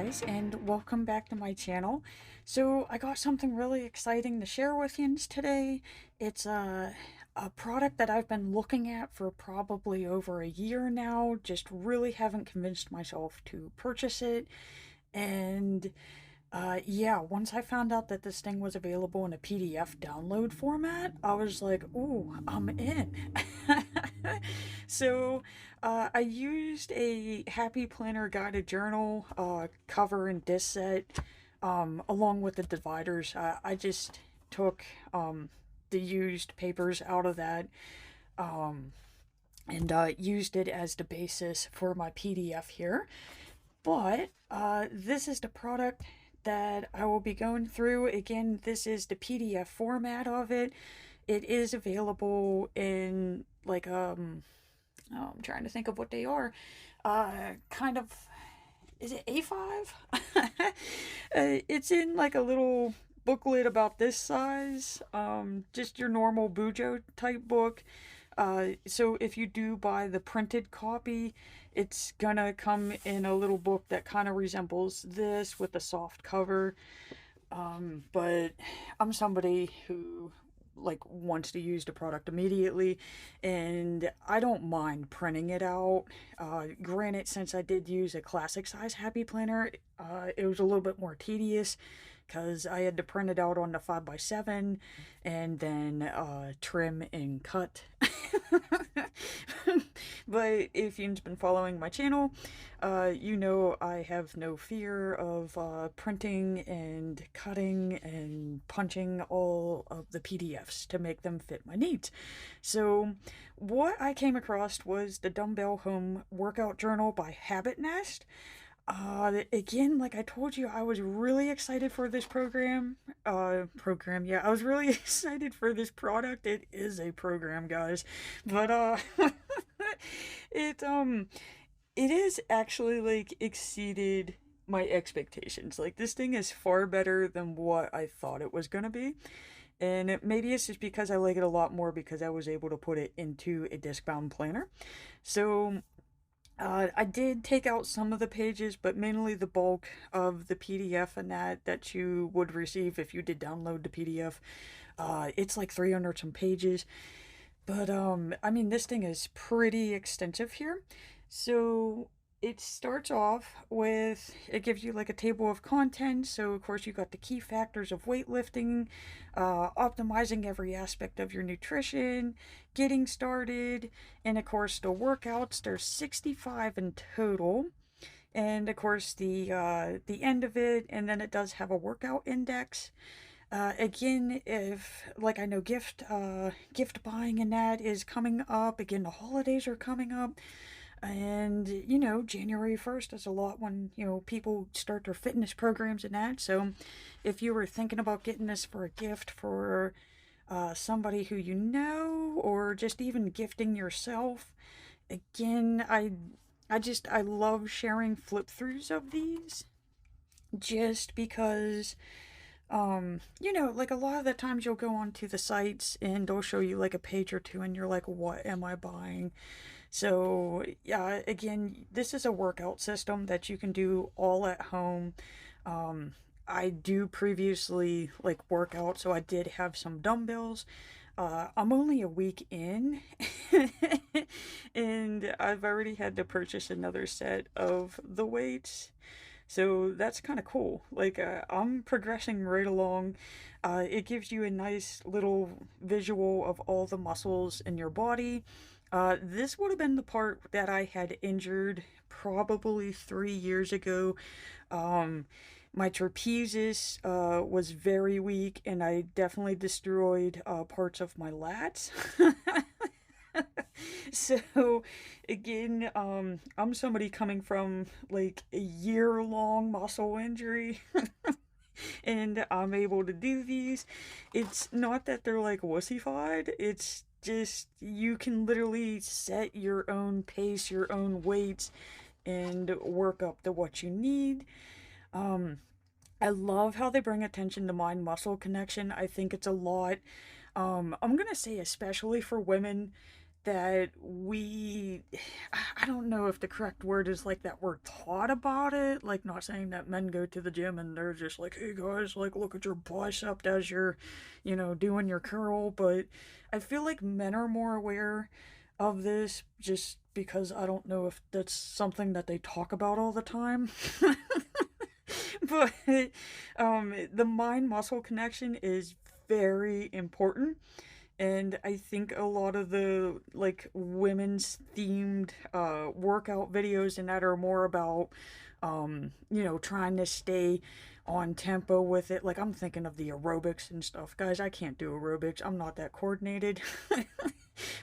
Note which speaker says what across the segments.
Speaker 1: guys, and welcome back to my channel. So I got something really exciting to share with you today. It's a product that I've been looking at for probably over a year now, just really haven't convinced myself to purchase it. And yeah, once I found out that this thing was available in a PDF download format, I was like, ooh, I'm in. So, I used a Happy Planner guided journal, cover and disc set, along with the dividers. I just took, the used papers out of that, um, and, used it as the basis for my PDF here. But this is the product that I will be going through. Again, this is the PDF format of it. It is available in like oh, I'm trying to think of what they are. Kind of, is it A5? It's in like a little booklet about this size. Just your normal Bujo type book. So if you do buy the printed copy, it's gonna come in a little book that kind of resembles this with a soft cover. But I'm somebody who like wants to use the product immediately, and I don't mind printing it out. Granted, since I did use a classic size Happy Planner, it was a little bit more tedious because I had to print it out on the 5x7 and then trim and cut. But if you've been following my channel, you know I have no fear of printing and cutting and punching all of the PDFs to make them fit my needs. So what I came across was the Dumbbell Home Workout Journal by Habit Nest. Again, like I told you, I was really excited for this yeah, I was really excited for this product. It is a program, guys, but, it, it is actually, like, exceeded my expectations. Like, this thing is far better than what I thought it was gonna be, and maybe it's just because I like it a lot more because I was able to put it into a disc-bound planner. So, I did take out some of the pages, but mainly the bulk of the PDF and that you would receive if you did download the PDF. It's like 300 some pages, but I mean, this thing is pretty extensive here. So it starts off with, it gives you like a table of contents. So of course you got the key factors of weightlifting, optimizing every aspect of your nutrition, getting started, and of course the workouts. There's 65 in total, and of course the end of it, and then it does have a workout index. Again, if like I know gift buying and that is coming up again, the holidays are coming up. And, you know, January 1st is a lot when, you know, people start their fitness programs and that. So if you were thinking about getting this for a gift for somebody who you know, or just even gifting yourself, again, I love sharing flip throughs of these just because, you know, like a lot of the times you'll go onto the sites and they'll show you like a page or two and you're like, what am I buying? So, yeah, again, this is a workout system that you can do all at home. I do previously like workout, so I did have some dumbbells. I'm only a week in, and I've already had to purchase another set of the weights. So that's kind of cool. Like, I'm progressing right along. It gives you a nice little visual of all the muscles in your body. This would have been the part that I had injured probably 3 years ago. My trapezius was very weak, and I definitely destroyed parts of my lats. So, again, I'm somebody coming from like a year-long muscle injury. And I'm able to do these. It's not that they're like wussified, it's just you can literally set your own pace, your own weights, and work up to what you need. I love how they bring attention to mind-muscle connection. I think it's a lot. I'm gonna say especially for women, that I don't know if the correct word is like that we're taught about it. Like, not saying that men go to the gym and they're just like, hey guys, like, look at your bicep as you're, doing your curl. But I feel like men are more aware of this just because I don't know if that's something that they talk about all the time. But the mind muscle connection is very important. And I think a lot of the like women's themed workout videos and that are more about trying to stay on tempo with it. Like, I'm thinking of the aerobics and stuff. Guys, I can't do aerobics. I'm not that coordinated.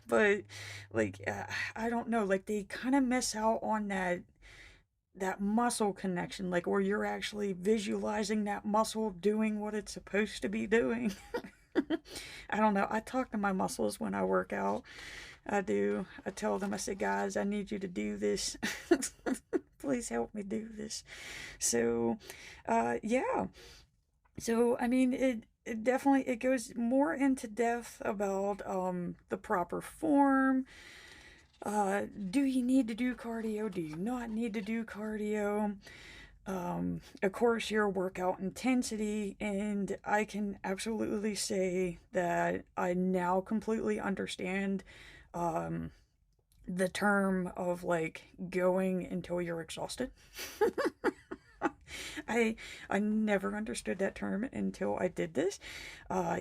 Speaker 1: But like I don't know, like they kind of miss out on that muscle connection, like where you're actually visualizing that muscle doing what it's supposed to be doing. I don't know. I talk to my muscles when I work out. I do. I tell them, I say, guys, I need you to do this. Please help me do this. So, yeah. So, I mean, it definitely, it goes more into depth about the proper form. Do you need to do cardio? Do you not need to do cardio? Of course, your workout intensity, and I can absolutely say that I now completely understand the term of like going until you're exhausted. I never understood that term until I did this.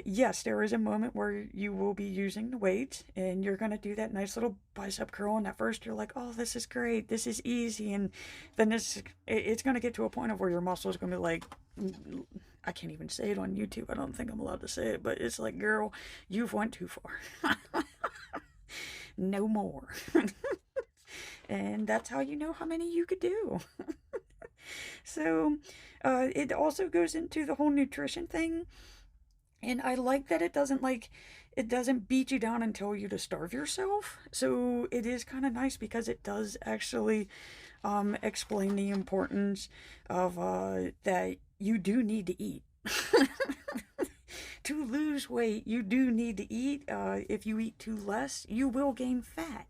Speaker 1: Yes, there is a moment where you will be using the weights and you're going to do that nice little bicep curl, and at first you're like, oh, this is great, this is easy, and then it's going to get to a point of where your muscle is going to be like, I can't even say it on YouTube. I don't think I'm allowed to say it, but it's like, girl, you've went too far. No more. And that's how you know how many you could do. So it also goes into the whole nutrition thing, and I like that it doesn't beat you down and tell you to starve yourself. So it is kind of nice because it does actually explain the importance of that you do need to eat. To lose weight, you do need to eat. If you eat too less, you will gain fat.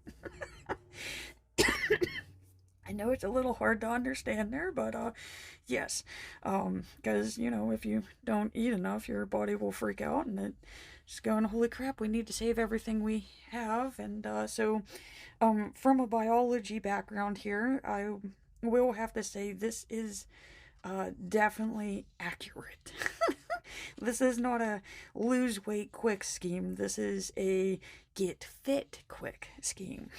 Speaker 1: I know it's a little hard to understand there, but yes, because if you don't eat enough, your body will freak out, and it's going, holy crap, we need to save everything we have. And so from a biology background here, I will have to say this is definitely accurate. This is not a lose weight quick scheme. This is a get fit quick scheme.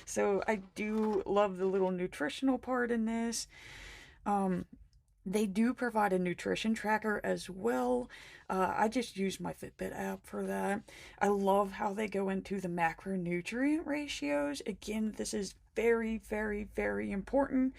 Speaker 1: So I do love the little nutritional part in this. They do provide a nutrition tracker as well. I just use my Fitbit app for that. I love how they go into the macronutrient ratios. Again, this is very, very, very important.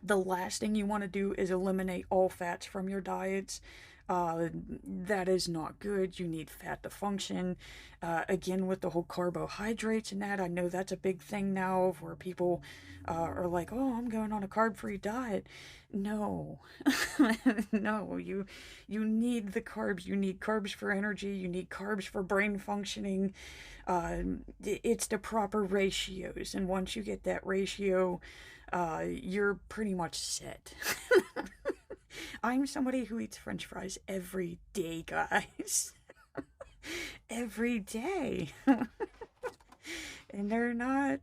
Speaker 1: The last thing you want to do is eliminate all fats from your diets. That is not good. You need fat to function. Again, with the whole carbohydrates and that, I know that's a big thing now where people are like, oh, I'm going on a carb-free diet. No. No, you need the carbs. You need carbs for energy. You need carbs for brain functioning. It's the proper ratios, and once you get that ratio, you're pretty much set. I'm somebody who eats French fries every day, guys. Every day. And they're not,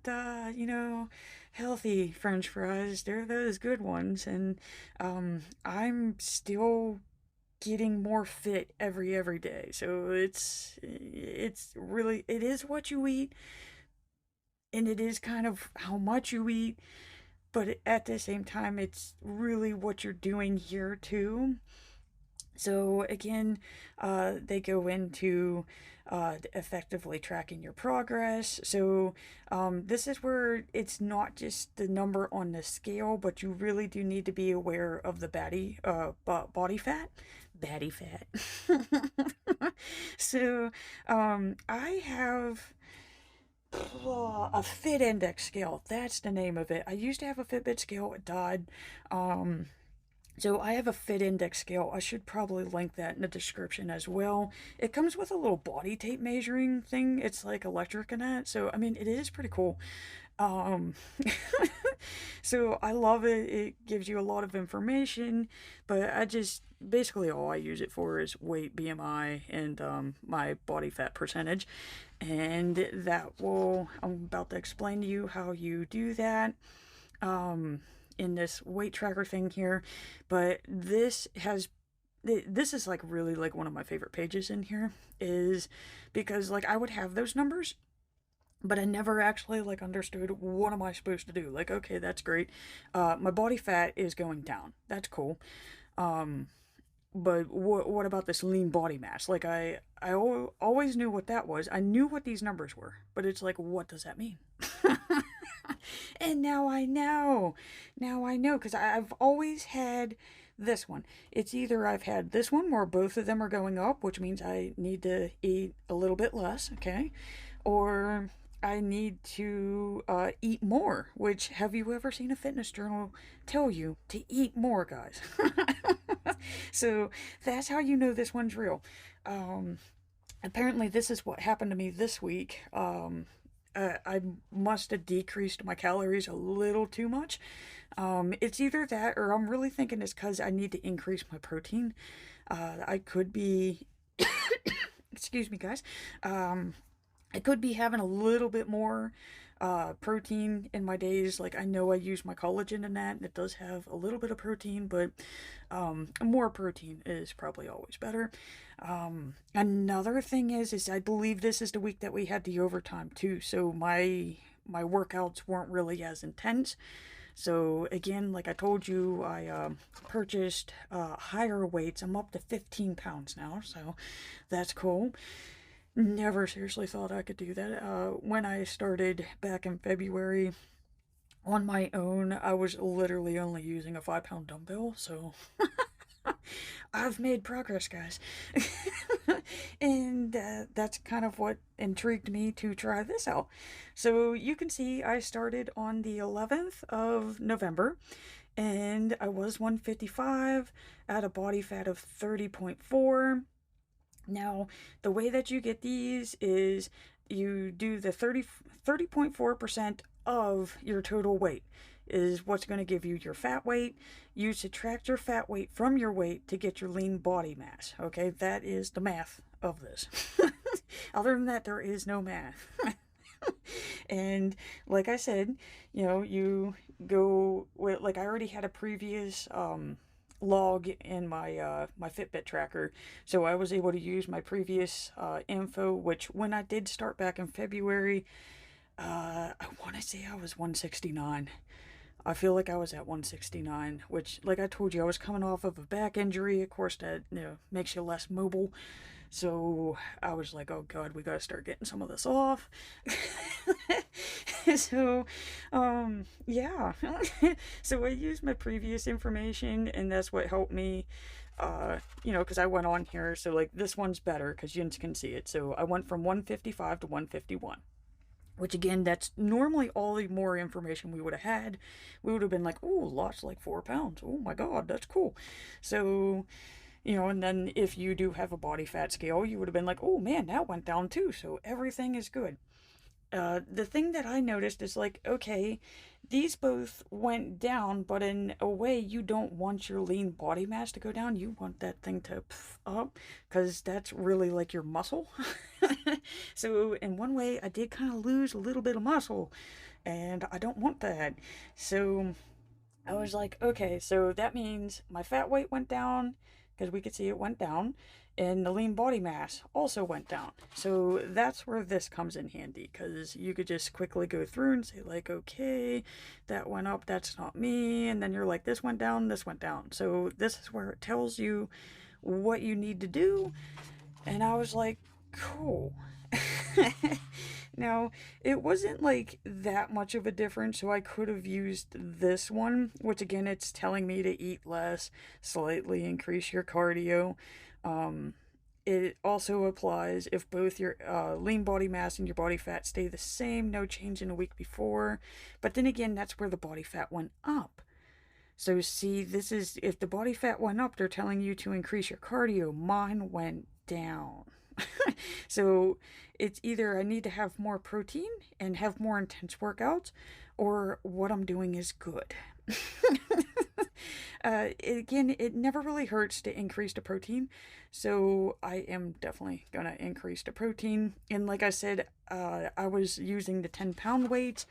Speaker 1: healthy French fries. They're those good ones. And I'm still getting more fit every day. So it's really, it is what you eat. And it is kind of how much you eat. But at the same time, it's really what you're doing here too. So again, they go into effectively tracking your progress. So this is where it's not just the number on the scale, but you really do need to be aware of the body fat. Baddie fat. So I have a fit index scale. That's the name of it. I used to have a Fitbit scale. It died. So I have a fit index scale. I should probably link that in the description as well. It comes with a little body tape measuring thing. It's like electric and that. So I mean, it is pretty cool. Um, so I love it. It gives you a lot of information, but I just basically all I use it for is weight, BMI, and my body fat percentage. And that will, I'm about to explain to you how you do that in this weight tracker thing here. But this is like really like one of my favorite pages in here, is because like I would have those numbers, but I never actually like understood what am I supposed to do. Like, okay, that's great. My body fat is going down. That's cool. Um, but what about this lean body mass? Like always knew what that was. I knew what these numbers were, but it's like, what does that mean? And now I know. Now I know, because I've always had this one. It's either I've had this one where both of them are going up, which means I need to eat a little bit less, okay? Or I need to eat more, which, have you ever seen a fitness journal tell you to eat more, guys? So that's how you know this one's real. Um, Apparently, this is what happened to me this week. I must have decreased my calories a little too much. It's either that, or I'm really thinking it's because I need to increase my protein. I could be, excuse me, guys. I could be having a little bit more protein in my days. Like, I know I use my collagen in that, and it does have a little bit of protein, but more protein is probably always better. Another thing is I believe this is the week that we had the overtime too, so my workouts weren't really as intense. So again, like I told you, I purchased higher weights. I'm up to 15 pounds now, so that's cool. Never seriously thought I could do that. When I started back in February on my own, I was literally only using a 5 pound dumbbell, so I've made progress, guys. And that's kind of what intrigued me to try this out. So you can see I started on the 11th of November, and I was 155 at a body fat of 30.4. Now, the way that you get these is you do the 30.4% of your total weight is what's going to give you your fat weight. You subtract your fat weight from your weight to get your lean body mass. Okay, that is the math of this. Other than that, there is no math. And like I said, you go with, like, I already had a previous log in my Fitbit tracker, so I was able to use my previous info, which when I did start back in February, I want to say I was 169. I feel like I was at 169, which, like I told you, I was coming off of a back injury. Of course, that makes you less mobile. So I was like, oh God, we gotta start getting some of this off. So, yeah. So I used my previous information, and that's what helped me, because I went on here. So, like, this one's better because you can see it. So I went from 155 to 151. Which, again, that's normally all the more information we would have had. We would have been like, oh, lost like 4 pounds. Oh my God, that's cool. So, and then if you do have a body fat scale, you would have been like, oh man, that went down too. So everything is good. The thing that I noticed is like, okay, these both went down, but in a way, you don't want your lean body mass to go down. You want that thing to up, because that's really like your muscle. So in one way, I did kind of lose a little bit of muscle, and I don't want that. So I was like, okay, so that means my fat weight went down, because we could see it went down, and the lean body mass also went down. So that's where this comes in handy, because you could just quickly go through and say like, okay, that went up, that's not me, and then you're like, this went down, this went down. So this is where it tells you what you need to do, and I was like, cool. Now, it wasn't like that much of a difference, so I could have used this one, which again, it's telling me to eat less, slightly increase your cardio. It also applies if both your lean body mass and your body fat stay the same, no change in a week before. But then again, that's where the body fat went up. So see, this is, if the body fat went up, they're telling you to increase your cardio. Mine went down. So it's either I need to have more protein and have more intense workouts, or what I'm doing is good. Again, it never really hurts to increase the protein, so I am definitely gonna increase the protein. And like I said, I was using the 10-pound weights,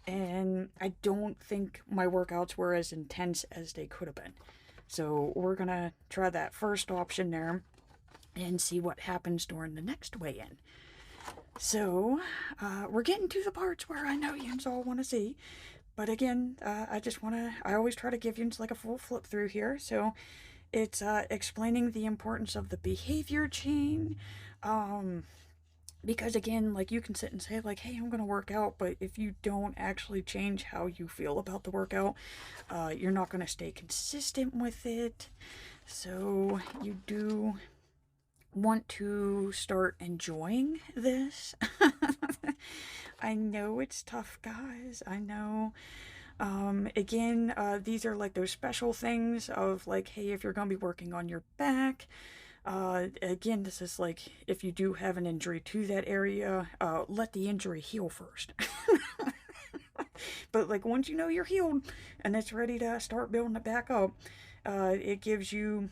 Speaker 1: and I don't think my workouts were as intense as they could have been. So we're gonna try that first option there and see what happens during the next weigh-in. So we're getting to the parts where I know yous all want to see. But again, I always try to give you like a full flip through here. So it's explaining the importance of the behavior chain. Because again, like you can sit and say like, hey, I'm going to work out. But if you don't actually change how you feel about the workout, you're not going to stay consistent with it. So you do want to start enjoying this. I know it's tough, guys. I know. Again, these are like those special things of like, hey, if you're gonna be working on your back, again, this is like, if you do have an injury to that area, let the injury heal first. But like once you know you're healed and it's ready to start building it back up, it gives you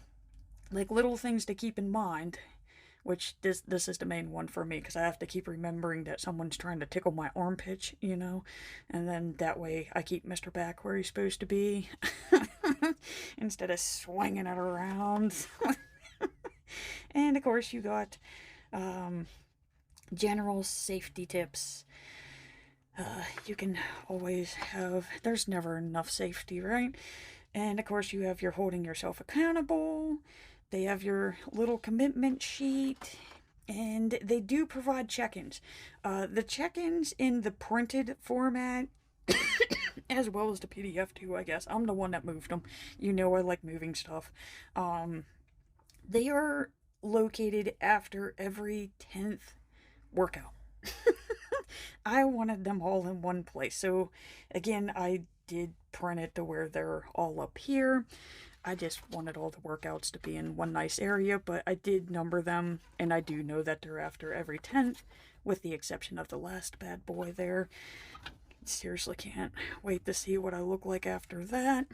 Speaker 1: like little things to keep in mind, which this is the main one for me, because I have to keep remembering that someone's trying to tickle my armpit, you know, and then that way I keep Mr. Back where he's supposed to be instead of swinging it around. And of course you got general safety tips. You can always have, there's never enough safety, right? And of course you have your holding yourself accountable. They have your little commitment sheet, and they do provide check-ins. The check-ins in the printed format, as well as the PDF too, I guess. I'm the one that moved them. You know I like moving stuff. They are located after every 10th workout. I wanted them all in one place. So again, I did print it to where they're all up here. I just wanted all the workouts to be in one nice area, but I did number them, and I do know that they're after every 10th, with the exception of the last bad boy there. Seriously can't wait to see what I look like after that.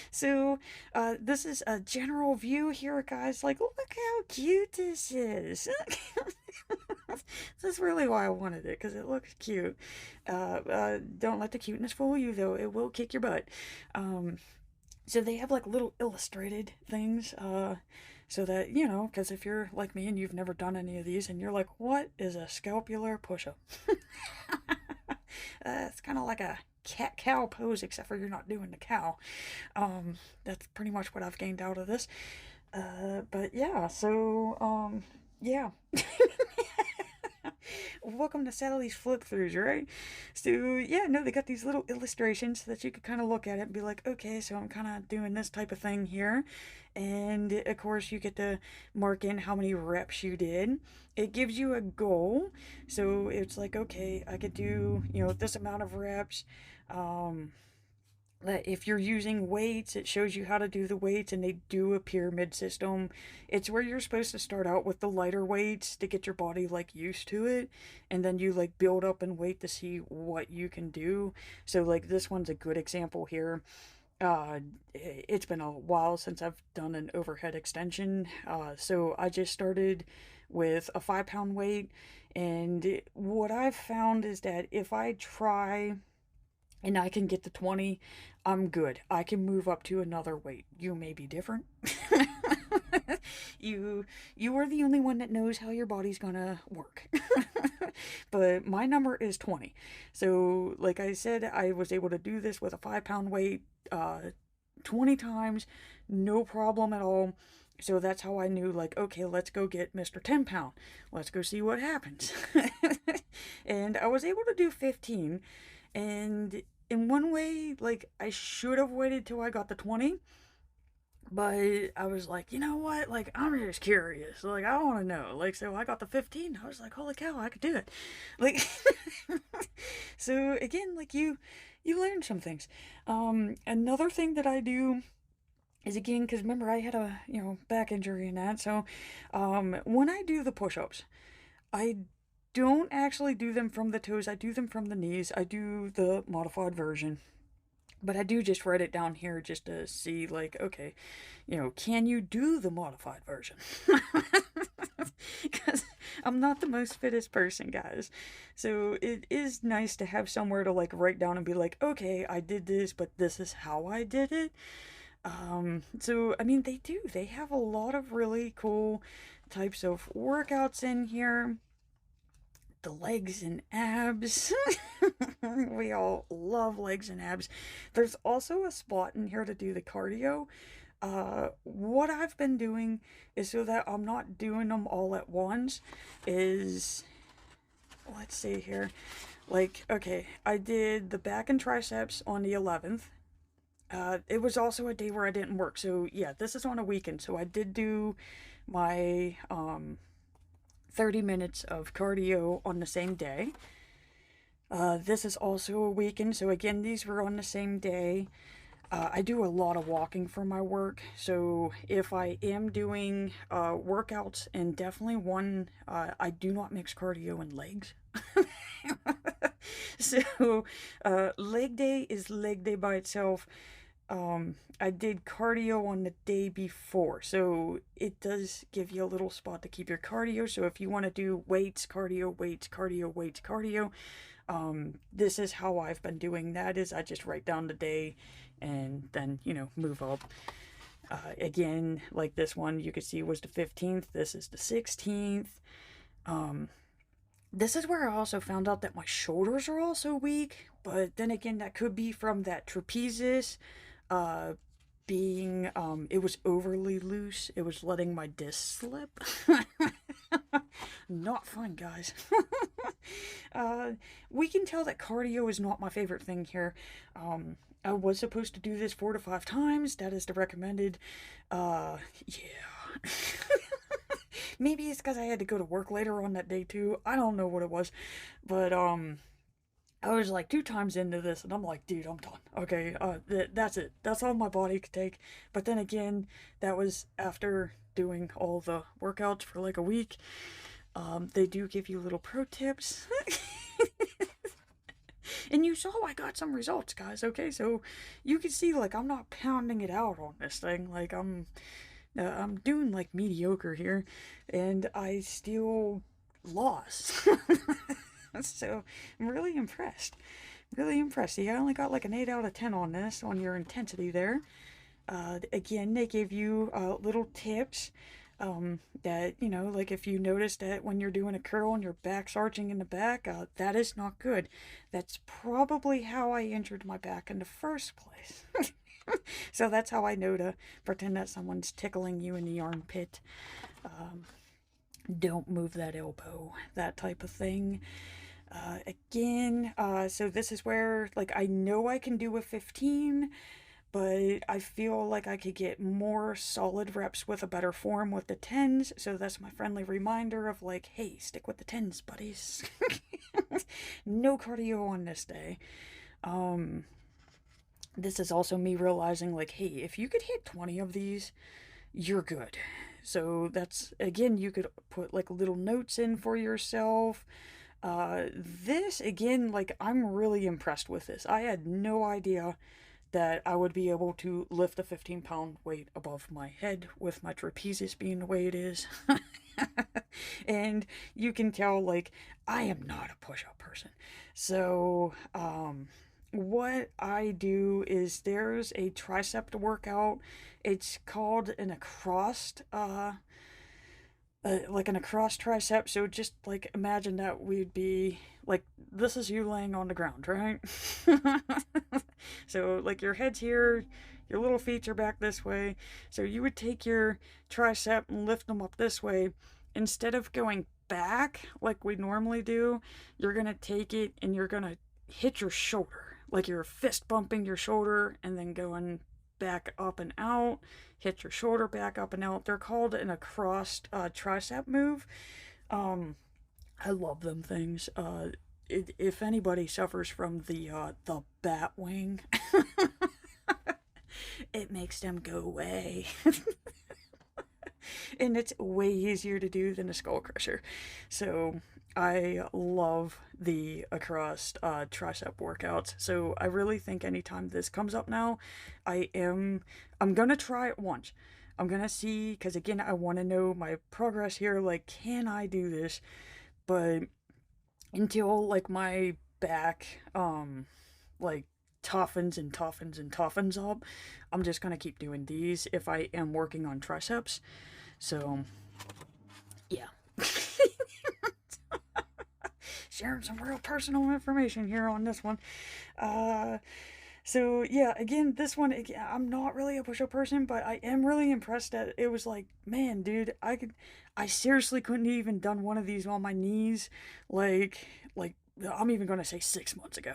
Speaker 1: So, this is a general view here, guys. Like, look how cute this is. This is really why I wanted it, because it looks cute. Don't let the cuteness fool you, though. It will kick your butt. So they have like little illustrated things, so that, you know, because if you're like me and you've never done any of these and you're like, what is a scapular push-up? It's kind of like a cat-cow pose, except for you're not doing the cow. That's pretty much what I've gained out of this. But yeah, so, yeah. Welcome to Sally's flip-throughs, right? So, yeah, no, they got these little illustrations so that you could kind of look at it and be like, okay, so I'm kind of doing this type of thing here. And, of course, you get to mark in how many reps you did. It gives you a goal. So, it's like, okay, I could do, you know, this amount of reps. If you're using weights, it shows you how to do the weights, and they do a pyramid system. It's where you're supposed to start out with the lighter weights to get your body like used to it, and then you like build up in weight to see what you can do. So like this one's a good example here. It's been a while since I've done an overhead extension, so I just started with a 5-pound weight, and what I've found is that if I try and I can get to 20, I'm good. I can move up to another weight. You may be different. You are the only one that knows how your body's gonna work. But my number is 20. So, like I said, I was able to do this with a 5-pound weight 20 times, no problem at all. So that's how I knew, like, okay, let's go get Mr. 10-pound. Let's go see what happens. And I was able to do 15. And in one way, like, I should have waited till I got to 20. But I was like, you know what? Like, I'm just curious. Like, I want to know. Like, so I got the 15. I was like, holy cow, I could do it. Like, so again, like you learn some things. Another thing that I do is again, because remember I had a back injury and that. So, when I do the push-ups, I don't actually do them from the toes. I do them from the knees. I do the modified version. But I do just write it down here just to see, like, okay, can you do the modified version? Because I'm not the most fittest person, guys. So it is nice to have somewhere to, like, write down and be like, okay, I did this, but this is how I did it. So, I mean, they have a lot of really cool types of workouts in here. The legs and abs. We all love legs and abs. There's also a spot in here to do the cardio. What I've been doing is, so that I'm not doing them all at once, is, let's see here. Like, okay, I did the back and triceps on the 11th. It was also a day where I didn't work. So yeah, this is on a weekend. So I did do my 30 minutes of cardio on the same day. This is also a weekend, so again, these were on the same day. I do a lot of walking for my work, so if I am doing workouts, and definitely one, I do not mix cardio and legs. So, leg day is leg day by itself. I did cardio on the day before, so it does give you a little spot to keep your cardio. So if you want to do weights, cardio, weights, cardio, weights, cardio, this is how I've been doing that. Is I just write down the day and then, move up. Again, like this one, you could see was the 15th. This is the 16th. This is where I also found out that my shoulders are also weak, but then again, that could be from that trapezius being, it was overly loose. It was letting my disc slip. Not fun, guys. We can tell that cardio is not my favorite thing here. I was supposed to do this 4 to 5 times. That is the recommended. Yeah. Maybe it's because I had to go to work later on that day too. I don't know what it was. But, I was like 2 times into this, and I'm like, dude, I'm done. Okay, that's it. That's all my body could take. But then again, that was after doing all the workouts for like a week. They do give you little pro tips. And you saw I got some results, guys, okay? So you can see, like, I'm not pounding it out on this thing. Like, I'm doing, like, mediocre here, and I still lost. So I'm really impressed. Really impressed. See, I only got like an 8 out of 10 on this, on your intensity there. Again, they give you little tips that, like if you notice that when you're doing a curl and your back's arching in the back, that is not good. That's probably how I injured my back in the first place. So that's how I know to pretend that someone's tickling you in the armpit. Don't move that elbow, that type of thing. Again, so this is where, like, I know I can do a 15, but I feel like I could get more solid reps with a better form with the 10s, so that's my friendly reminder of, like, hey, stick with the 10s, buddies. No cardio on this day. This is also me realizing, like, hey, if you could hit 20 of these, you're good. So that's, again, you could put, like, little notes in for yourself. This, again, like, I'm really impressed with this. I had no idea that I would be able to lift a 15-pound weight above my head with my trapezius being the way it is. And you can tell, like, I am not a push-up person. So, what I do is there's a tricep workout. It's called an across, like an across tricep. So just like imagine that we'd be like, this is you laying on the ground, right? So like your head's here, your little feet are back this way. So you would take your tricep and lift them up this way. Instead of going back like we normally do, you're gonna take it and you're gonna hit your shoulder, like you're fist bumping your shoulder and then going back up and out, hit your shoulder back up and out. They're called an across tricep move. I love them things. If anybody suffers from the bat wing, it makes them go away. And it's way easier to do than a skull crusher. So I love the across tricep workouts. So I really think anytime this comes up now, I'm gonna try it once. I'm gonna see, because again, I want to know my progress here. Like, can I do this? But until like my back like toughens and toughens and toughens up, I'm just gonna keep doing these if I am working on triceps. So yeah. Sharing some real personal information here on this one. So yeah, again, this one, again, I'm not really a push-up person, but I am really impressed that it was like, man, dude, I seriously couldn't even done one of these on my knees, like I'm even gonna say 6 months ago.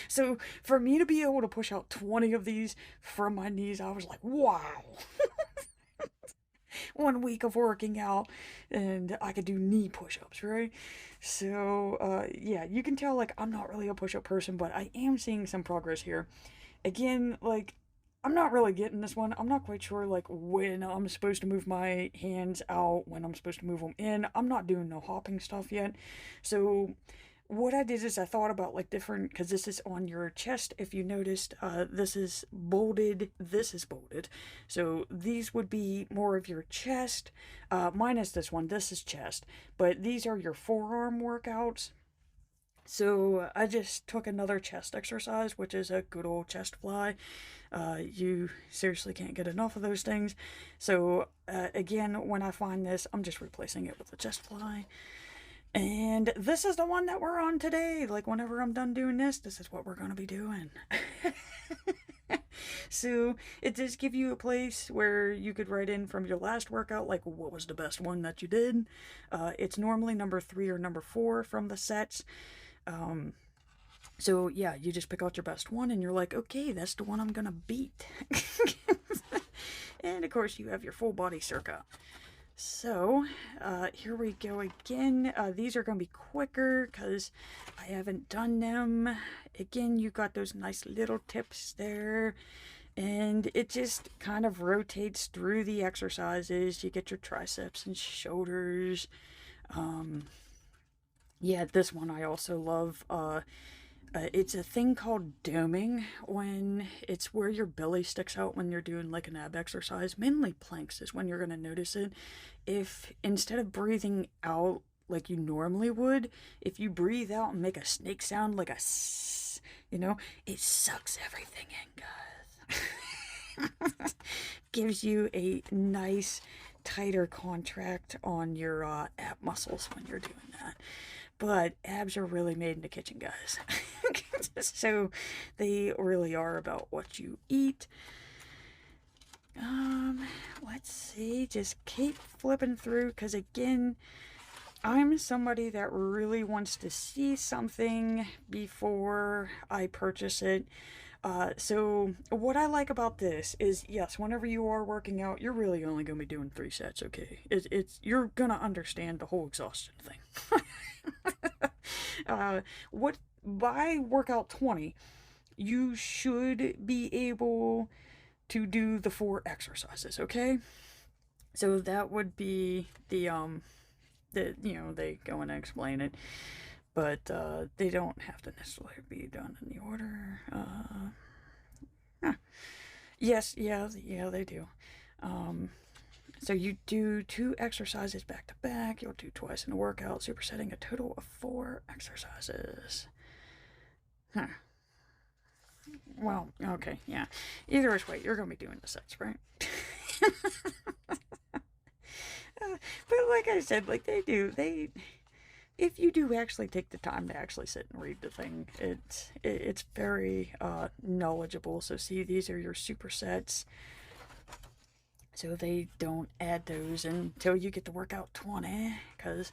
Speaker 1: So for me to be able to push out 20 of these from my knees, I was like, wow. 1 week of working out and I could do knee push-ups, right? So yeah, you can tell like I'm not really a push-up person, but I am seeing some progress here. Again, like I'm not really getting this one. I'm not quite sure like when I'm supposed to move my hands out, when I'm supposed to move them in. I'm not doing no hopping stuff yet. So what I did is I thought about like different, because this is on your chest. If you noticed, this is bolded, this is bolded. So these would be more of your chest, minus this one, this is chest. But these are your forearm workouts. So I just took another chest exercise, which is a good old chest fly. You seriously can't get enough of those things. So again, when I find this, I'm just replacing it with a chest fly. And this is the one that we're on today. Like, whenever I'm done doing this, this is what we're going to be doing. So it does give you a place where you could write in from your last workout, like, what was the best one that you did. It's normally number 3 or number 4 from the sets. So yeah, you just pick out your best one and you're like, okay, that's the one I'm going to beat. And of course you have your full body circuit. So, here we go again. These are going to be quicker because I haven't done them. Again, you got those nice little tips there. And it just kind of rotates through the exercises. You get your triceps and shoulders. Yeah, this one I also love. It's a thing called doming, when it's where your belly sticks out when you're doing like an ab exercise. Mainly planks is when you're going to notice it. If instead of breathing out like you normally would, if you breathe out and make a snake sound like a s, you know, it sucks everything in, guys. Gives you a nice tighter contract on your ab muscles when you're doing that. But abs are really made in the kitchen, guys. So they really are about what you eat. Let's see. Just keep flipping through, because again, I'm somebody that really wants to see something before I purchase it. So what I like about this is, yes, whenever you are working out, you're really only going to be doing 3 sets, okay? You're going to understand the whole exhaustion thing. By workout 20, you should be able to do the 4 exercises, okay? So that would be the they go and explain it, but they don't have to necessarily be done in the order. Yes, yeah, they do. So you do 2 exercises back to back. You'll do twice in a workout, supersetting a total of 4 exercises. Huh. Well, okay, yeah. Either which way, you're going to be doing the sets, right? But like I said, like if you do actually take the time to actually sit and read the thing, it's very knowledgeable. So see, these are your supersets. So they don't add those until you get to workout 20, because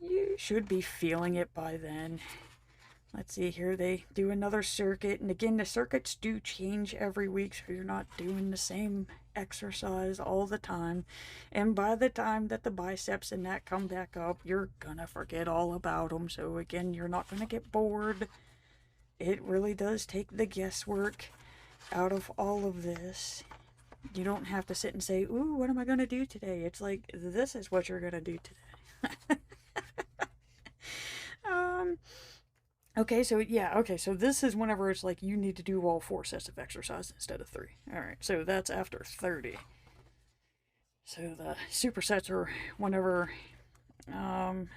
Speaker 1: you should be feeling it by then. let's see here, they do another circuit, and again, the circuits do change every week, so you're not doing the same exercise all the time, and by the time that the biceps and that come back up, you're gonna forget all about them, so again, you're not gonna get bored. It really does take the guesswork out of all of this. You don't have to sit and say, ooh, what am I gonna do today? It's like, this is what you're gonna do today. Okay, so yeah, okay, so this is whenever it's like you need to do all 4 sets of exercise instead of 3. Alright, so that's after 30. So the supersets are whenever,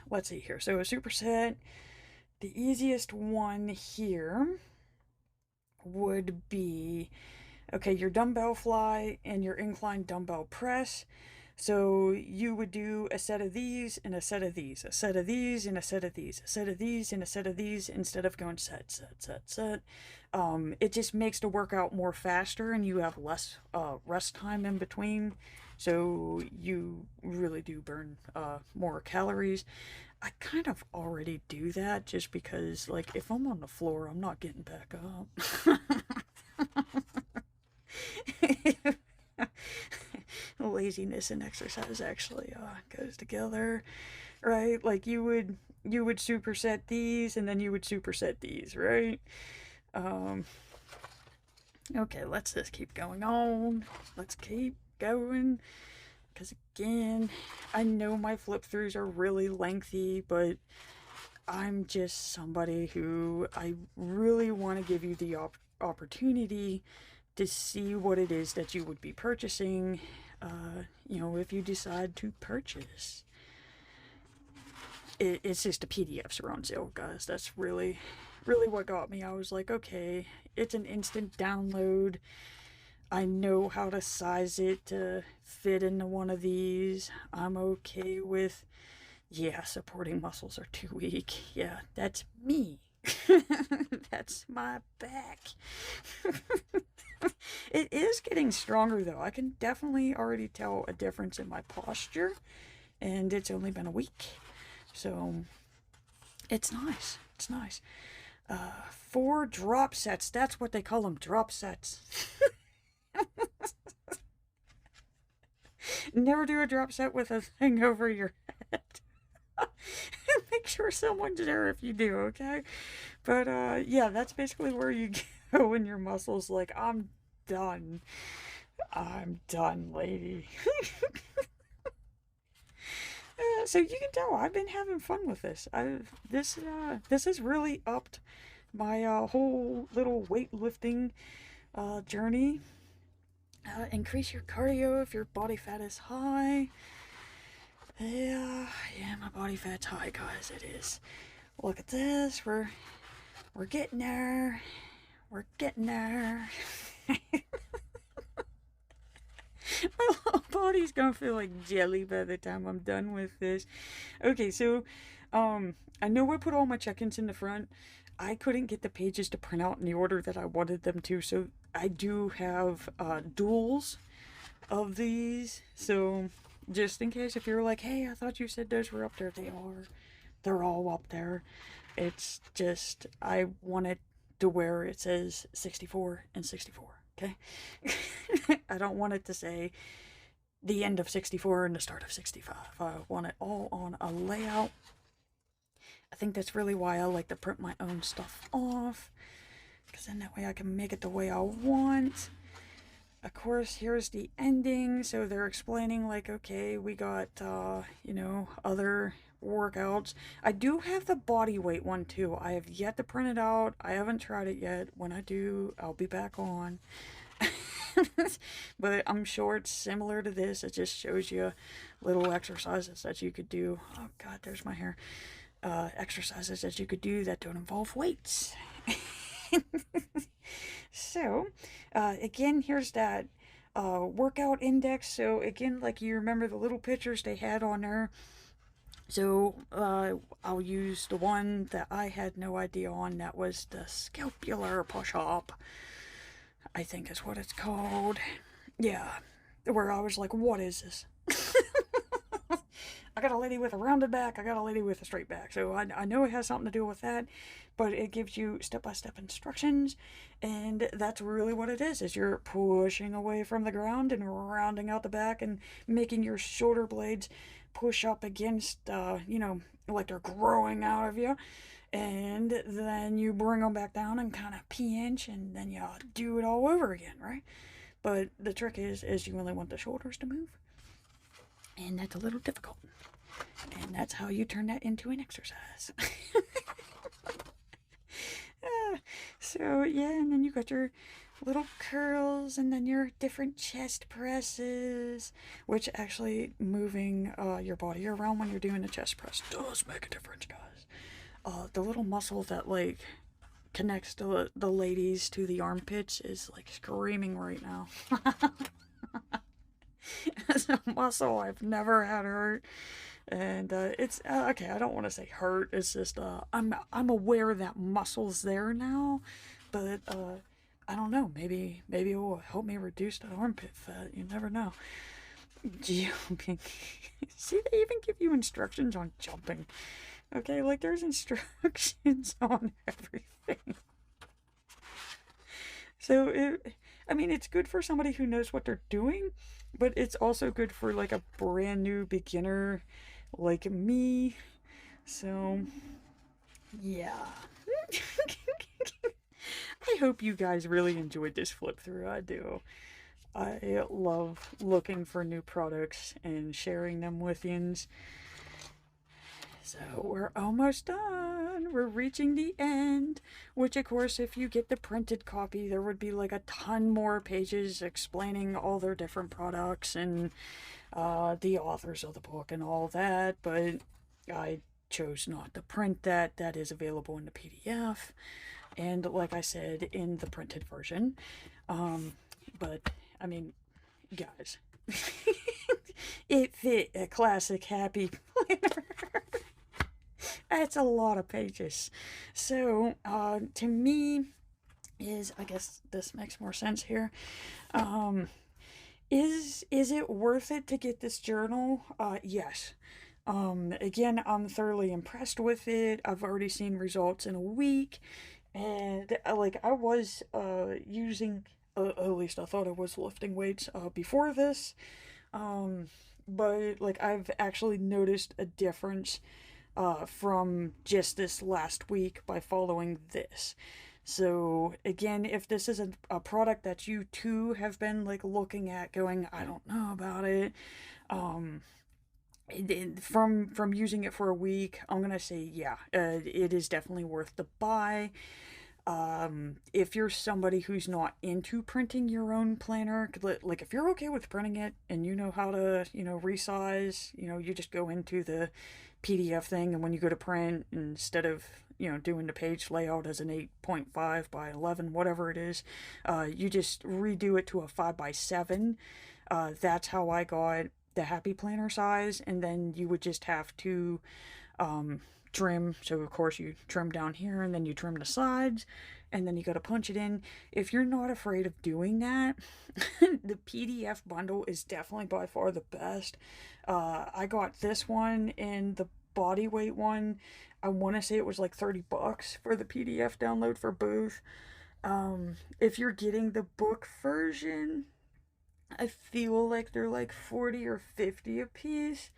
Speaker 1: let's see here. So a superset, the easiest one here would be, okay, your dumbbell fly and your incline dumbbell press. So you would do a set of these and a set of these, a set of these and a set of these, a set of these and a set of these, instead of going set, set, set, set. It just makes the workout more faster, and you have less rest time in between, so you really do burn more calories. I kind of already do that just because, like, if I'm on the floor, I'm not getting back up. Laziness and exercise actually goes together, right? Like you would superset these, and then you would superset these, right? Okay, let's just keep going on. Let's keep going, because again, I know my flip throughs are really lengthy, but I'm just somebody who, I really want to give you the opportunity to see what it is that you would be purchasing, you know, if you decide to purchase. It's just the PDFs are on sale, guys. That's really what got me. I was like, okay, it's an instant download. I know how to size it to fit into one of these. I'm okay with, yeah, supporting muscles are too weak. Yeah, that's me. That's my back. It is getting stronger, though. I can definitely already tell a difference in my posture, and it's only been a week, so it's nice. It's nice. 4 drop sets. That's what they call them, drop sets. Never do a drop set with a thing over your head. Make sure someone's there if you do, okay? But yeah, that's basically where you go when your muscles like, I'm done, lady. So you can tell I've been having fun with this. This has really upped my whole little weightlifting journey. Increase your cardio if your body fat is high. Yeah, my body fat's high, guys. It is. Look at this. We're getting there. We're getting there. My little body's gonna feel like jelly by the time I'm done with this. Okay, so I know I put all my check-ins in the front. I couldn't get the pages to print out in the order that I wanted them to, so I do have duals of these. So just in case, if you're like, hey, I thought you said those were up there, they are. They're all up there. It's just, I wanted to where it says 64 and 64, okay? I don't want it to say the end of 64 and the start of 65. I want it all on a layout. I think that's really why I like to print my own stuff off, because then that way I can make it the way I want. Of course, here's the ending, so they're explaining like, okay, we got, you know, other workouts. I do have the body weight one too. I have yet to print it out. I haven't tried it yet. When I do, I'll be back on. But I'm sure it's similar to this. It just shows you little exercises that you could do. Oh God, there's my hair. Exercises that you could do that don't involve weights. So, again, here's that workout index. So again, like you remember the little pictures they had on there. So I'll use the one that I had no idea on. That was the scapular push-up, I think is what it's called. Yeah, where I was like, what is this? I got a lady with a rounded back, I got a lady with a straight back. So I know it has something to do with that, but it gives you step-by-step instructions, and that's really what it is you're pushing away from the ground and rounding out the back and making your shoulder blades push up against, like they're growing out of you. And then you bring them back down and kind of pinch, and then you do it all over again, right? But the trick is you only want the shoulders to move, and that's a little difficult. And that's how you turn that into an exercise. So yeah, and then you got your little curls, and then your different chest presses, which actually moving your body around when you're doing a chest press does make a difference, guys. The little muscle that like connects the ladies to the armpits is like screaming right now. It's a muscle I've never had hurt, and it's okay. I don't want to say hurt. It's just I'm aware that muscle's there now, but I don't know. Maybe it will help me reduce that armpit fat. You never know. Jumping. See, they even give you instructions on jumping. Okay, like there's instructions on everything. So it's good for somebody who knows what they're doing, but it's also good for like a brand new beginner like me. So yeah. I hope you guys really enjoyed this flip through. I do. I love looking for new products and sharing them with yous. So we're almost done. We're reaching the end, which of course if you get the printed copy there would be like a ton more pages explaining all their different products and the authors of the book and all that, but I chose not to print that. That is available in the PDF and like I said in the printed version. But I mean, guys, it fit a classic happy planner. That's a lot of pages. So, to me, I guess this makes more sense here. Is it worth it to get this journal? Yes. Again, I'm thoroughly impressed with it. I've already seen results in a week. And, I was, using, at least I thought I was lifting weights, before this. But, I've actually noticed a difference from just this last week by following this. So again, if this is a product that you too have been looking at going, I don't know about it, from using it for a week, I'm gonna say yeah, it is definitely worth the buy. If you're somebody who's not into printing your own planner, if you're okay with printing it and you know how to, resize, you just go into the PDF thing, and when you go to print, instead of, doing the page layout as an 8.5 by 11, whatever it is, you just redo it to a 5x7. That's how I got the Happy Planner size, and then you would just have to, trim. So of course you trim down here and then you trim the sides and then you got to punch it in. If you're not afraid of doing that, the PDF bundle is definitely by far the best. I got this one and the body weight one. I want to say it was like $30 for the PDF download for both. If you're getting the book version, I feel like they're like 40 or 50 a piece.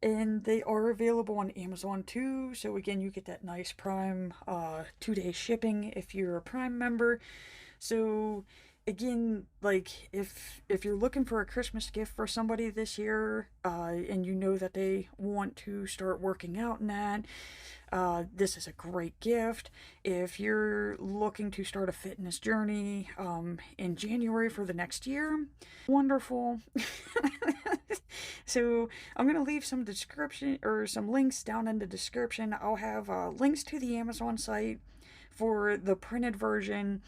Speaker 1: And they are available on Amazon too. So again, you get that nice Prime 2-day shipping if you're a Prime member. So again, if you're looking for a Christmas gift for somebody this year, and you know that they want to start working out in that, this is a great gift. If you're looking to start a fitness journey in January for the next year, wonderful. So I'm going to leave some description or some links down in the description. I'll have links to the Amazon site for the printed version.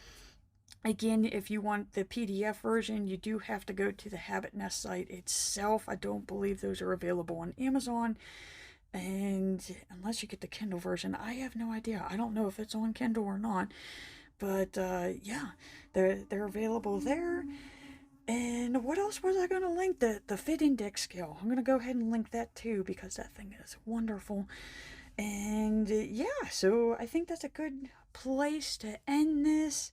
Speaker 1: Again, if you want the PDF version, you do have to go to the Habit Nest site itself. I don't believe those are available on Amazon. And unless you get the Kindle version, I have no idea. I don't know if it's on Kindle or not. But yeah, they're available there. And what else was I going to link? The Fit Index scale. I'm going to go ahead and link that too because that thing is wonderful. And yeah, so I think that's a good place to end this.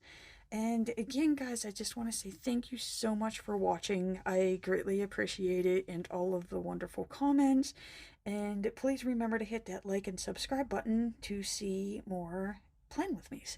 Speaker 1: And again, guys, I just want to say thank you so much for watching. I greatly appreciate it and all of the wonderful comments. And please remember to hit that like and subscribe button to see more Plan With Me's.